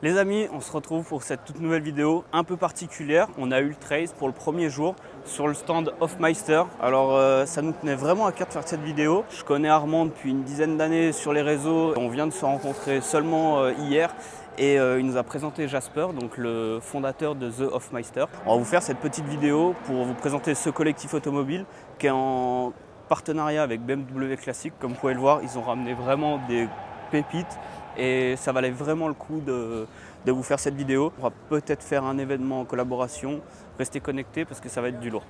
Les amis, on se retrouve pour cette toute nouvelle vidéo un peu particulière. On a eu le trace pour le premier jour sur le stand Hofmeister. Alors ça nous tenait vraiment à cœur de faire cette vidéo. Je connais Armand depuis une dizaine d'années sur les réseaux. On vient de se rencontrer seulement hier. Et il nous a présenté Jasper, donc le fondateur de The Hofmeister. On va vous faire cette petite vidéo pour vous présenter ce collectif automobile qui est en partenariat avec BMW Classic. Comme vous pouvez le voir, ils ont ramené vraiment des pépites et ça valait vraiment le coup de vous faire cette vidéo. On va peut-être faire un événement en collaboration. Restez connectés parce que ça va être du lourd.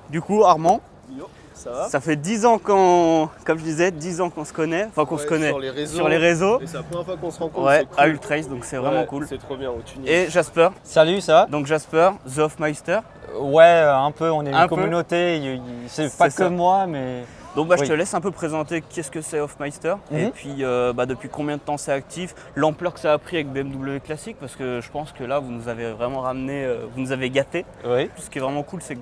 Du coup, Armand, Yo, ça va? Ça fait 10 ans comme je disais, 10 ans qu'on se connaît, enfin qu'on se connaît sur les réseaux. Et c'est la première fois qu'on se rencontre. Ouais, c'est cool. à Ultrace, donc c'est vraiment cool. C'est trop bien au tuning. Et Jasper, Salut, ça va? donc Jasper, The Hofmeister. Ouais, un peu, on est Un une peu. communauté, c'est pas ça. que moi, mais... Donc je Oui. te laisse un peu présenter qu'est-ce que c'est Hofmeister et Mhm. puis depuis combien de temps c'est actif, l'ampleur que ça a pris avec BMW Classic parce que je pense que là vous nous avez vraiment ramené, vous nous avez gâtés. Oui. Ce qui est vraiment cool c'est que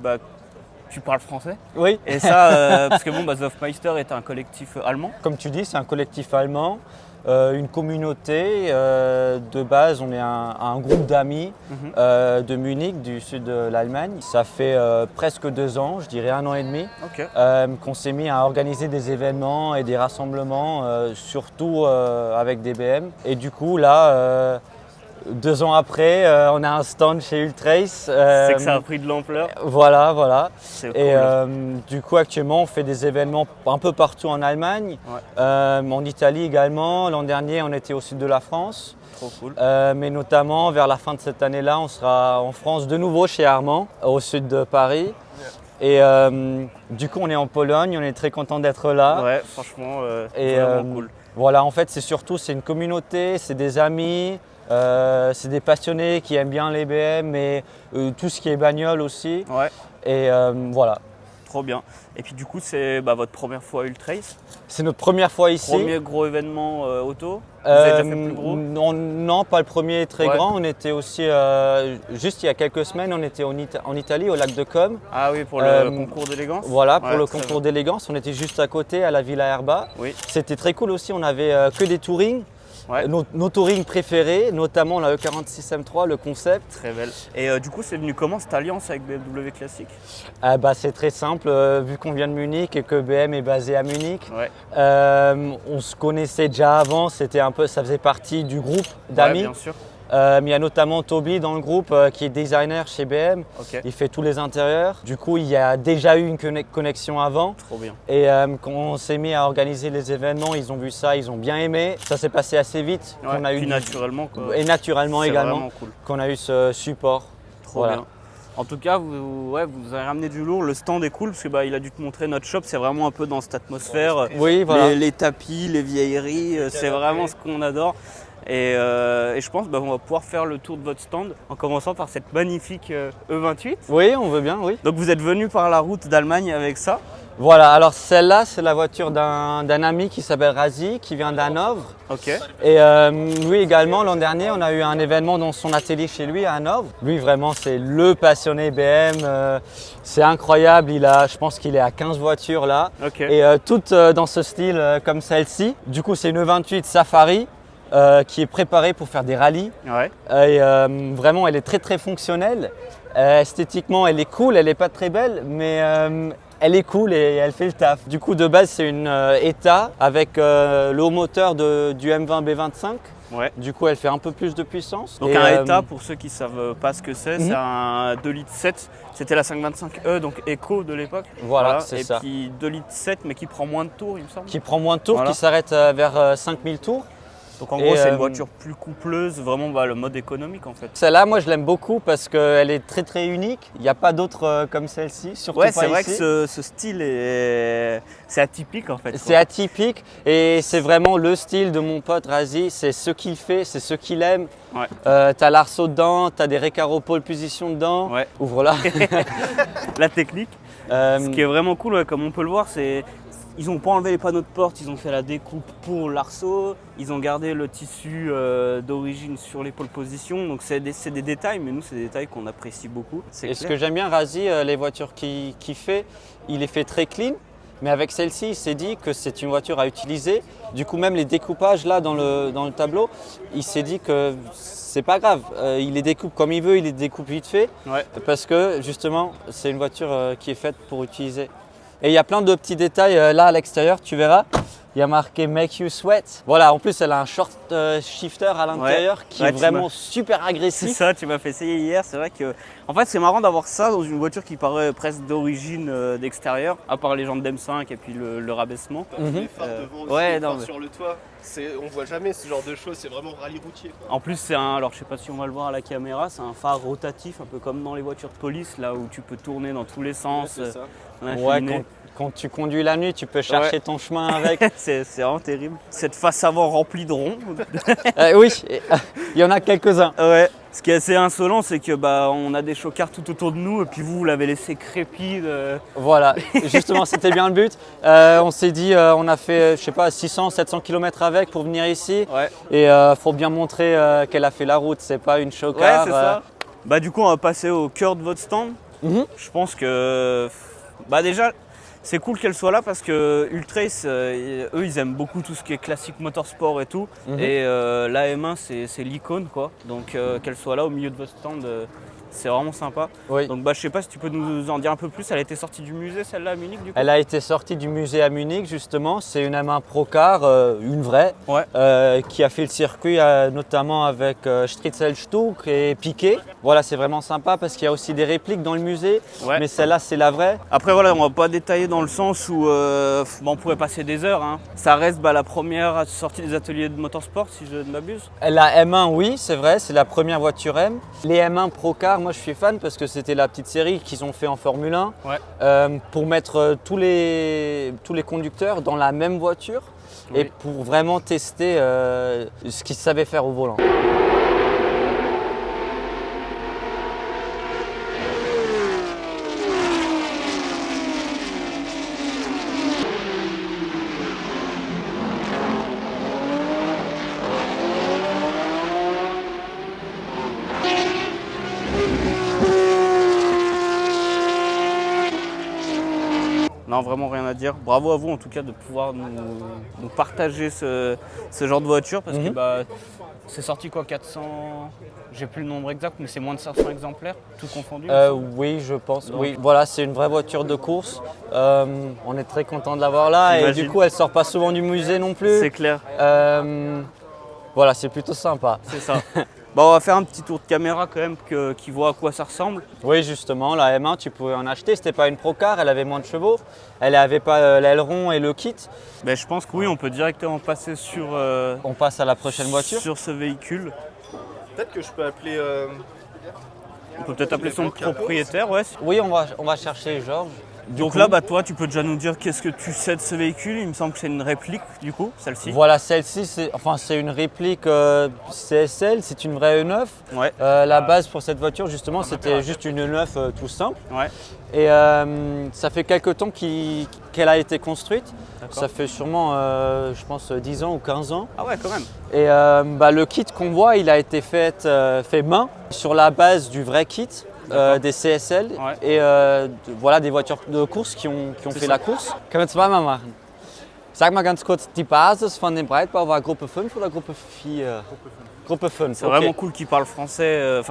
tu parles français Oui, et ça parce que The Hofmeister est un collectif allemand. comme tu dis, c'est un collectif allemand, une communauté. De base, on est un groupe d'amis Mhm. de Munich, du sud de l'Allemagne. Ça fait presque 2 ans, je dirais 1 an et demi, Ok. qu'on s'est mis à organiser des événements et des rassemblements, surtout avec des BM. Et du coup, là, 2 ans après, on a un stand chez Ultrace. C'est que ça a pris de l'ampleur. Voilà. C'est Et cool. du coup, actuellement, on fait des événements un peu partout en Allemagne, Ouais. en Italie également. L'an dernier, on était au sud de la France. Trop cool. Mais notamment, vers la fin de cette année-là, on sera en France de nouveau chez Armand, au sud de Paris. Et du coup, on est en Pologne, on est très content d'être là. Ouais, franchement, Et vraiment cool. voilà, en fait, c'est une communauté, c'est des amis, c'est des passionnés qui aiment bien les BM et tout ce qui est bagnole aussi. Ouais, Et voilà, trop bien. Et puis du coup, c'est votre première fois à Ultrace. c'est notre première fois ici. Premier gros événement auto. Vous avez déjà fait plus gros? Non, pas le premier très Ouais. grand. On était aussi, juste il y a quelques semaines, on était en Italie, au lac de Comme. Ah oui, pour le concours d'élégance. Voilà, pour Ouais, le très concours d'élégance. On était juste à côté, à la Villa Erba. Oui, C'était très cool aussi. On avait que des touring. ouais, Nos touring préférés, notamment la E46 M3, le concept. très belle. Et du coup, c'est venu comment cette alliance avec BMW Classic? C'est très simple, vu qu'on vient de Munich et que BM est basé à Munich. Ouais, On se connaissait déjà avant, ça faisait partie du groupe ouais, d'amis. bien sûr. Mais il y a notamment Toby dans le groupe qui est designer chez BM. Ok, Il fait tous les intérieurs. Du coup, il y a déjà eu une connexion avant. trop bien. Et quand on s'est mis à organiser les événements, ils ont vu ça, ils ont bien aimé. Ça s'est passé assez vite. Ouais, On a eu puis naturellement, quoi. et naturellement C'est également, vraiment cool. qu'on a eu ce support. Trop Voilà. bien. En tout cas, vous avez ramené du lourd. Le stand est cool parce que il a dû te montrer notre shop. C'est vraiment un peu dans cette atmosphère. Oui, voilà. Les tapis, les vieilleries, c'est vraiment ce qu'on adore. Et je pense on va pouvoir faire le tour de votre stand en commençant par cette magnifique E28. Oui, on veut bien, oui. Donc vous êtes venu par la route d'Allemagne avec ça. Voilà, alors celle-là, c'est la voiture d'un ami qui s'appelle Razi, qui vient d'Hanovre. Ok. Et lui également, l'an dernier, on a eu un événement dans son atelier chez lui à Hanovre. Lui, vraiment, c'est le passionné BM. C'est incroyable, je pense qu'il est à 15 voitures là. Ok. Et toutes dans ce style comme celle-ci. Du coup, c'est une E28 Safari qui est préparée pour faire des rallyes. Ouais. Et vraiment, elle est très très fonctionnelle. Esthétiquement, elle est cool, elle n'est pas très belle, mais elle est cool et elle fait le taf. Du coup, de base, c'est une ETA avec le haut moteur du M20 B25. Ouais. Du coup, elle fait un peu plus de puissance. Donc Et, un ETA, pour ceux qui ne savent pas ce que c'est, Mhm. c'est un 2 litres 7. C'était la 525e, donc Eco de l'époque. Voilà, c'est Et ça. puis 2 litres 7, mais qui prend moins de tours, il me semble. Qui prend moins de tours, Voilà. qui s'arrête vers 5000 tours. Donc en Et, gros, c'est une voiture plus coupleuse, vraiment le mode économique en fait. Celle-là, moi, je l'aime beaucoup parce qu'elle est très très unique. Il n'y a pas d'autres comme celle-ci, surtout Ouais, pas c'est vrai ici. que ce style c'est atypique en fait. C'est atypique et c'est vraiment le style de mon pote Razi. C'est ce qu'il fait, c'est ce qu'il aime. Ouais. T'as l'arceau dedans, t'as des Recaro pole position dedans. Ouais. Ouvre-la. La technique. Ce qui est vraiment cool, ouais, comme on peut le voir, c'est ils n'ont pas enlevé les panneaux de porte, ils ont fait la découpe pour l'arceau, ils ont gardé le tissu d'origine sur les pole positions. Donc c'est des détails, mais nous c'est des détails qu'on apprécie beaucoup. C'est Et ce clair. que j'aime bien Razi, les voitures qu'il fait, il les fait très clean. Mais avec celle-ci, il s'est dit que c'est une voiture à utiliser. Du coup, même les découpages là dans le tableau, il s'est dit que c'est pas grave. Il les découpe comme il veut, il les découpe vite fait. Ouais. Parce que justement, c'est une voiture qui est faite pour utiliser. Et il y a plein de petits détails là à l'extérieur, tu verras. Il y a marqué Make You Sweat. Voilà, en plus elle a un short shifter à l'intérieur qui est vraiment super agressif. C'est ça, tu m'as fait essayer hier. C'est vrai que, en fait, c'est marrant d'avoir ça dans une voiture qui paraît presque d'origine d'extérieur, à part les jantes d'M5 et puis le rabaissement. Les phares devant aussi, ouais, les non, phares mais- sur le toit. On voit jamais ce genre de choses, c'est vraiment rallye routier. Quoi. En plus, c'est un, alors je sais pas si on va le voir à la caméra, c'est un phare rotatif, un peu comme dans les voitures de police, là où tu peux tourner dans tous les sens. Ouais, c'est ça. l'incliné. Quand tu conduis la nuit, tu peux chercher ton chemin avec. c'est vraiment terrible. Cette face avant remplie de ronds. Oui, il y en a quelques-uns. Ouais. Ce qui est assez insolent, c'est que on a des chocards tout autour de nous et puis vous l'avez laissé crépir. Voilà, justement, c'était bien le but. On s'est dit, on a fait, je sais pas, 600, 700 km avec pour venir ici. Ouais. Et faut bien montrer qu'elle a fait la route, c'est pas une chocard. Ouais, c'est ça. Bah du coup, on va passer au cœur de votre stand. Mhm. Je pense que, déjà, c'est cool qu'elle soit là parce que Ultrace, eux, ils aiment beaucoup tout ce qui est classique motorsport et tout. Mhm. Et la M1, c'est l'icône, quoi. Donc qu'elle soit là au milieu de votre stand, c'est vraiment sympa. Oui. Donc je sais pas si tu peux nous en dire un peu plus. Elle a été sortie du musée, celle-là, à Munich, du coup. Elle a été sortie du musée à Munich, justement. C'est une M1 Procar, une vraie, Ouais. qui a fait le circuit notamment avec Stritzelstuck et Piquet. Voilà, c'est vraiment sympa parce qu'il y a aussi des répliques dans le musée. Ouais. Mais celle-là, c'est la vraie. Après voilà, on va pas détailler dans le sens où on pourrait passer des heures. Hein. Ça reste la première sortie des ateliers de motorsport, si je ne m'abuse. La M1, oui, c'est vrai, c'est la première voiture M. Les M1 Procar, moi je suis fan parce que c'était la petite série qu'ils ont fait en Formule 1 pour mettre tous les conducteurs dans la même voiture et Oui. pour vraiment tester ce qu'ils savaient faire au volant. Non, vraiment rien à dire. Bravo à vous en tout cas de pouvoir nous partager ce genre de voiture parce que c'est sorti quoi, 400, j'ai plus le nombre exact, mais c'est moins de 500 exemplaires, tout confondu. Oui, je pense. Donc. Oui, voilà, c'est une vraie voiture de course. On est très content de l'avoir là et J'imagine. du coup, elle sort pas souvent du musée non plus. C'est clair, Voilà, c'est plutôt sympa. c'est ça. On va faire un petit tour de caméra quand même qui voit à quoi ça ressemble. Oui, justement, la M1, tu pouvais en acheter. C'était pas une Procar, elle avait moins de chevaux. Elle n'avait pas l'aileron et le kit. Je pense que oui, on peut directement passer sur On passe à la prochaine voiture. sur ce véhicule. Peut-être que je peux appeler. On peut peut-être appeler son propriétaire, ouais. Oui, on va chercher Georges. Donc là, toi, tu peux déjà nous dire qu'est-ce que tu sais de ce véhicule. Il me semble que c'est une réplique, du coup, celle-ci. Voilà, celle-ci, c'est une réplique CSL, c'est une vraie E9. Ouais, La base pour cette voiture, justement, c'était juste une E9 tout simple. ouais. Et ça fait quelques temps qu'elle a été construite. D'accord. Ça fait sûrement, je pense, 10 ans ou 15 ans. Ah ouais, quand même. Et le kit qu'on voit, il a été fait main sur la base du vrai kit. Des CSL Ouais. et voilà des voitures de course qui ont fait ça. la course. Können wir zweimal machen. Sag mal ganz kurz, die Basis von dem Breitbau war Gruppe 5 oder Gruppe 4? Gruppe 5. C'est vraiment cool qu'il parle français,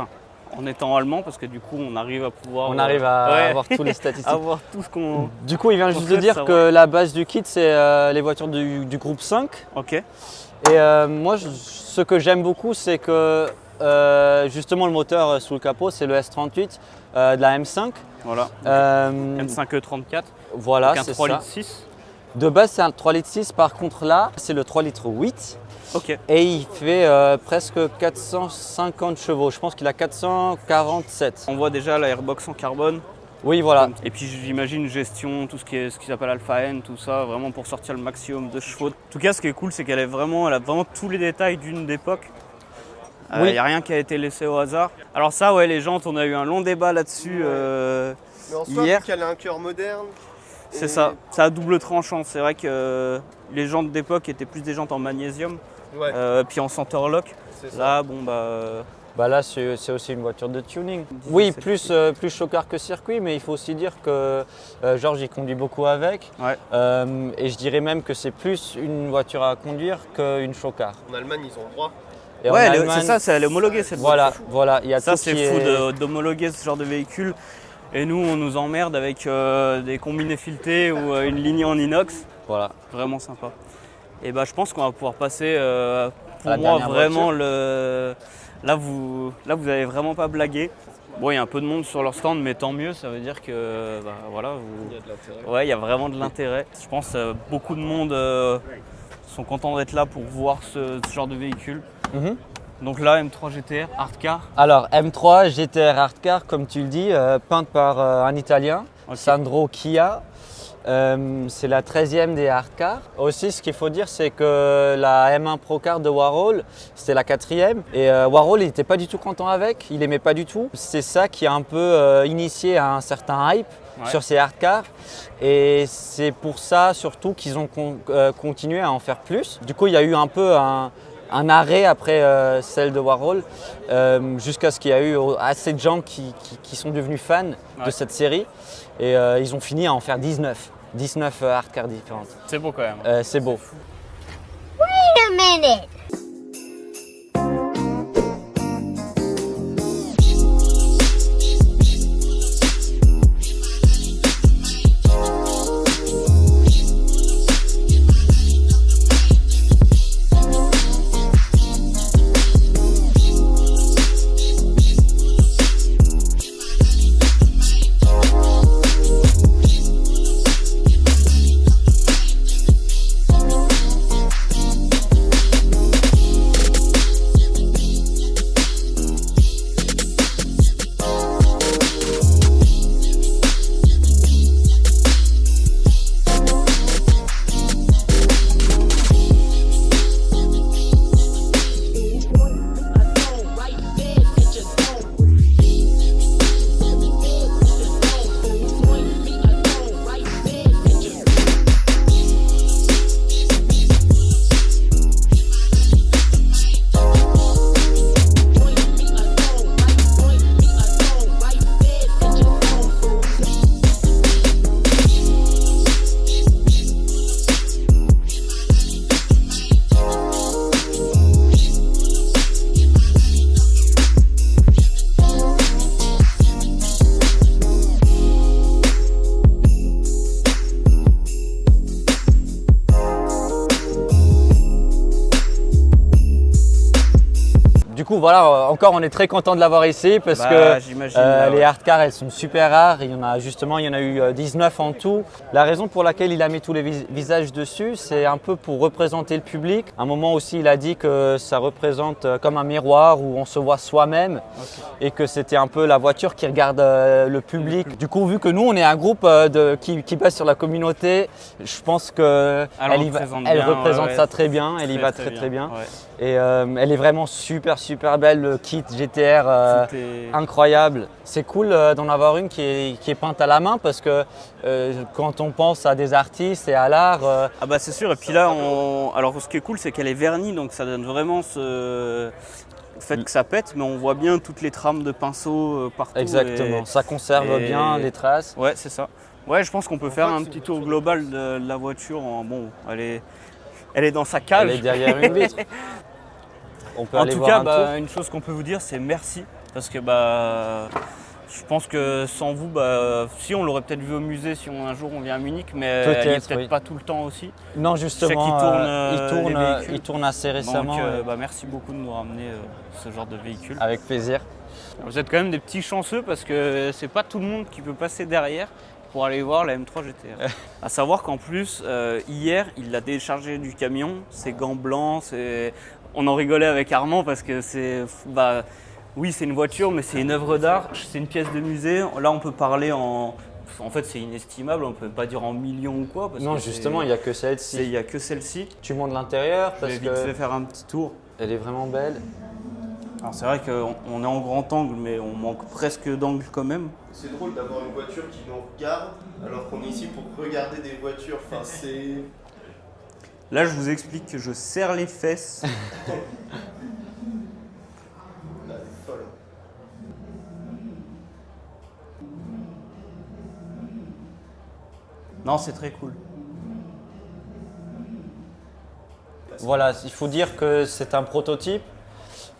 en étant allemand, parce que du coup, on arrive à pouvoir. On arrive à ouais, avoir tous les statistiques. avoir tout ce qu'on. Du coup, il vient juste de souhaite dire savoir. que la base du kit, c'est les voitures du groupe 5. Ok. Et moi, ce que j'aime beaucoup, c'est que justement le moteur sous le capot, c'est le S38 de la M5. Voilà. Euh, M5E34. voilà, Donc un c'est 3 ça. litres 6. De base, c'est un 3 litres 6. Par contre, là, c'est le 3 litres 8. Ok. Et il fait presque 450 chevaux. Je pense qu'il a 447. On voit déjà la airbox en carbone. Oui, voilà. Et puis j'imagine gestion, tout ce qui s'appelle Alpha N, tout ça, vraiment pour sortir le maximum de chevaux. En tout cas, ce qui est cool, c'est qu'elle a vraiment tous les détails d'une époque. Il Oui. n'y a rien qui a été laissé au hasard. Alors ça, ouais, les jantes, on a eu un long débat là-dessus Mais en soi, hier. vu qu'elle a un cœur moderne. C'est et- ça, c'est à double tranchant. C'est vrai que les jantes d'époque étaient plus des jantes en magnésium, Ouais, puis en center lock. c'est ça. Là, Bah là, c'est aussi une voiture de tuning. Disait Oui, circuit. plus chocard que circuit, mais il faut aussi dire que Georges, il conduit beaucoup avec. Ouais. Et je dirais même que c'est plus une voiture à conduire qu'une chocard. En Allemagne, ils ont le droit. Et en Ouais, Allemagne, c'est ça, c'est elle est homologuée cette Voilà, voiture. voilà. Il y a Ça, tout c'est qui fou est- d'homologuer ce genre de véhicule. Et nous, on nous emmerde avec des combinés filetés ou une lignée en inox. Voilà. Vraiment sympa. Et bah, je pense qu'on va pouvoir passer, pour la moi, dernière vraiment le. Là, vous avez vraiment pas blagué. Bon, il y a un peu de monde sur leur stand, mais tant mieux. Ça veut dire que, bah, voilà, Il y a de l'intérêt. ouais, il y a vraiment de l'intérêt. Je pense que beaucoup de monde sont contents d'être là pour voir ce genre de véhicule. Mhm. Donc là, M3 GTR, hardcar. Alors, M3 GTR Hardcar, comme tu le dis, peinte par un Italien, Ok. Sandro Chia. C'est la 13e des hardcars. Aussi, ce qu'il faut dire, c'est que la M1 Procar de Warhol, c'était la 4e. Et Warhol, il n'était pas du tout content avec, il n'aimait pas du tout. C'est ça qui a un peu initié à un certain hype sur ces hardcars. Et c'est pour ça, surtout, qu'ils ont continué à en faire plus. Du coup, il y a eu un peu un arrêt après celle de Warhol, jusqu'à ce qu'il y a eu assez de gens qui sont devenus fans de cette série. Et ils ont fini à en faire 19 hardcars différentes. C'est beau quand même. C'est beau. Wait a minute. Du coup, voilà, encore on est très content de l'avoir ici parce que j'imagine, bah les ouais. hardcars, elles sont super rares. Il y en a eu 19 en tout. La raison pour laquelle il a mis tous les visages dessus, c'est un peu pour représenter le public. À un moment aussi, il a dit que ça représente comme un miroir où on se voit soi-même et que c'était un peu la voiture qui regarde le public. Du coup, vu que nous, on est un groupe qui base sur la communauté, je pense qu'elle représente ça très bien. Elle y va très bien. Ouais. Et elle est vraiment super belle, le kit GTR Tout est- incroyable. C'est cool d'en avoir une qui est peinte à la main parce que quand on pense à des artistes et à l'art, Ah bah c'est sûr, et puis là, alors ce qui est cool, c'est qu'elle est vernie, donc ça donne vraiment ce fait que ça pète, mais on voit bien toutes les trames de pinceau partout. exactement, ça conserve et- bien les traces. Ouais, c'est ça. Ouais, je pense qu'on peut faire un petit tour global de la voiture. Bon, elle est dans sa Elle cage. est derrière une vitre. On peut En aller tout voir cas, un tour. une chose qu'on peut vous dire, c'est merci. Parce que je pense que sans vous, si on l'aurait peut-être vu au musée si un jour on vient à Munich, mais elle y est Peut-être, peut-être oui. pas tout le temps aussi. Non, sais justement, qu'il tourne, les véhicules. il tourne assez récemment. Donc merci beaucoup de nous ramener ce genre de véhicule. Avec plaisir. Vous êtes quand même des petits chanceux parce que c'est pas tout le monde qui peut passer derrière pour aller voir la M3 GTR. À savoir qu'en plus, hier, il l'a déchargé du camion, ses gants blancs, on en rigolait avec Armand parce que oui, c'est une voiture, mais c'est une œuvre d'art, c'est une pièce de musée. Là, on peut parler en fait, c'est inestimable, on peut pas dire en millions ou quoi. Parce Non, que justement, il n'y a que il celle-ci. n'y a que celle-ci. Tu montes l'intérieur Je parce vais vite fait qu'elle faire un petit tour. est vraiment belle. Alors c'est vrai qu'on est en grand angle, mais on manque presque d'angle quand même. C'est drôle d'avoir une voiture qui nous regarde alors qu'on est ici pour regarder des voitures. Enfin, c'est. Là, je vous explique que je serre les fesses. Non, c'est très cool. Voilà, il faut dire que c'est un prototype,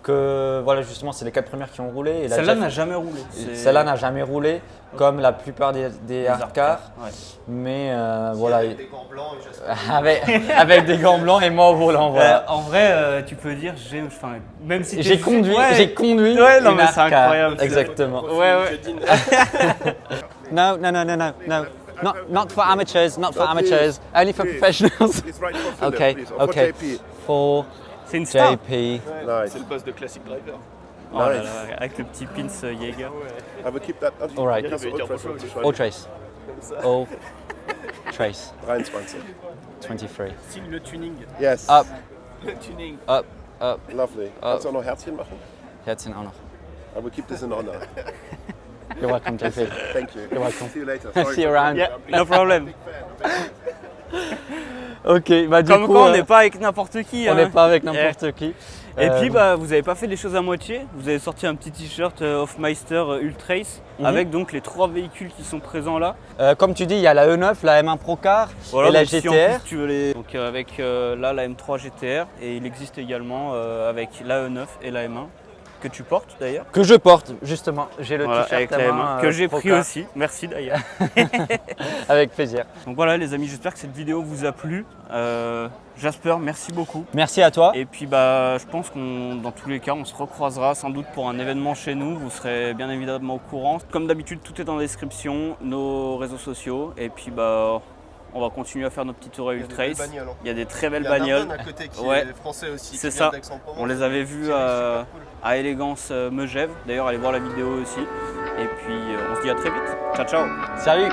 que voilà, justement, c'est les 4 premières qui ont roulé. Et la Celle-là Jeff- n'a jamais roulé. C'est- Celle-là n'a jamais roulé, comme la plupart des les hardcars. Ouais. Mais voilà, Avec des gants blancs et j'espère. avec des gants blancs et moi au volant. Voilà. En vrai, tu peux dire, même si J'ai t'es- conduit, Ouais. j'ai conduit. Ouais, non, une mais c'est hardcar. incroyable. Exactement. Ouais, ouais. No, no, no, no, no, no. Not for amateurs, not for amateurs. Only for professionals. It's right for Philip, Okay, please. Or for okay. JP. For C'est une star. JP. Nice. C'est le poste de classic driver. Oh là là, avec le petit pins Jaeger. I will keep that. All right. Kannst du Ultras unterschreiben? All trace. All trace. 23. 23. Signe le tuning. Yes. Up, Le tuning. up, up. Lovely. Kannst du auch noch Herzchen machen? Herzchen auch noch. I will keep this in honor. You're welcome, JP. Thank you. You're welcome. See you later. Sorry See you for- around. Yeah, no problem. Ok, bah du Comme coup, quoi, on n'est pas avec n'importe qui. on hein. n'est pas avec n'importe qui. Et puis, bah, vous n'avez pas fait les choses à moitié. Vous avez sorti un petit t-shirt Hofmeister Ultrace avec donc les 3 véhicules qui sont présents là. Comme tu dis, il y a la E9, la M1 Procar et la donc si en GTR. plus tu veux les... Donc avec là la M3 GTR et il existe également avec la E9 et la M1 que tu portes d'ailleurs. Que je porte, justement. J'ai le Voilà, t-shirt avec la M1, M1 que j'ai pris Procar. aussi. Merci d'ailleurs. Avec plaisir. Donc voilà les amis, j'espère que cette vidéo vous a plu. Jasper, merci beaucoup. Merci à toi. Et puis bah, je pense qu'on, dans tous les cas, on se recroisera sans doute pour un événement chez nous. Vous serez bien évidemment au courant. Comme d'habitude, tout est dans la description, nos réseaux sociaux. Et puis bah, on va continuer à faire nos petits tours à Ultrace. Il y a des très belles Il y a bagnoles. Nardone à côté qui Ouais. est français aussi. C'est qui vient ça. d'Aix-en-Provence. On les avait vus C'est super cool. à Élégance Megève. D'ailleurs, allez voir la vidéo aussi. Et puis on se dit à très vite. Ciao, ciao. Salut.